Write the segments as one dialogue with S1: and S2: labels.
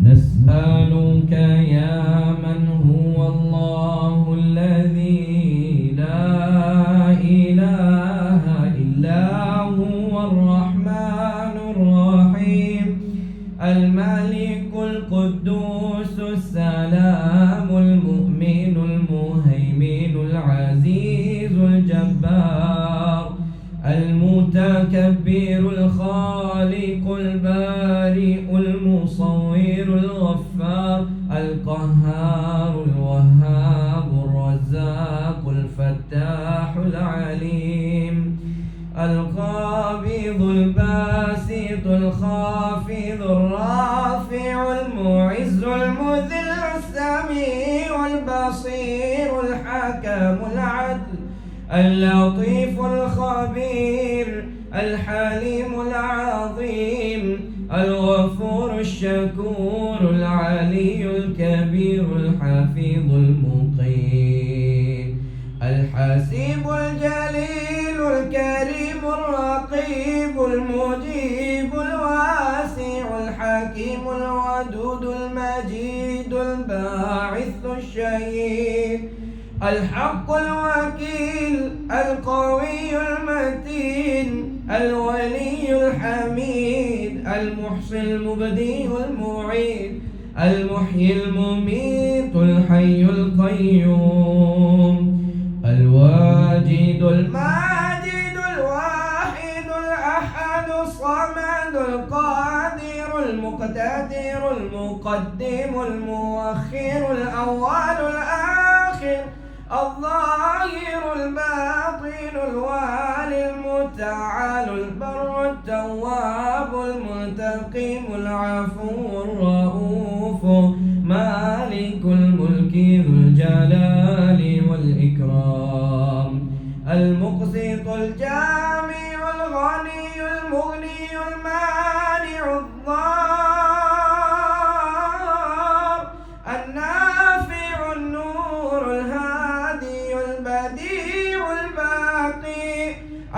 S1: نسألك يا من هو الله الذي لا إله إلا هو الرحمن الرحيم الملك القدوس السلام المؤمن المهيمن العزيز الجبار المتكبر الخالق البارئ المصور الغفار القهار الوهاب الرزاق الفتاح العليم القابض الباسط الخافض الرافع المعز المذل السميع البصير الحكم العدل اللطيف الخبير الحليم العظيم الغفور الشكور العلي الكبير الحفيظ المقيم الحسيب الجليل الكريم الرقيب المجيب الواسع الحكيم الودود المجيد الباعث الشهيد الحق الوكيل القوي المتين الولي الحميد المحصي المبدي المعيد المحيي المميت الحي القيوم الواجد الماجد الواحد الأحد الصمد القادر المقتدر المقدم المؤخر الأول الآخر الظاهر الباطن الوالي المتعال البر التواب المنتقم العفو الرؤوف مالك الملك ذو الجلال والإكرام المقسط الجامع الغني المغني المانع الضار النافع النور الهادي البديع الباقي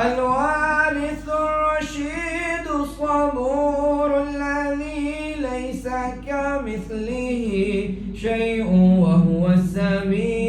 S1: الوارث الرشيد الصبور الذي ليس كمثله شيء وهو السميع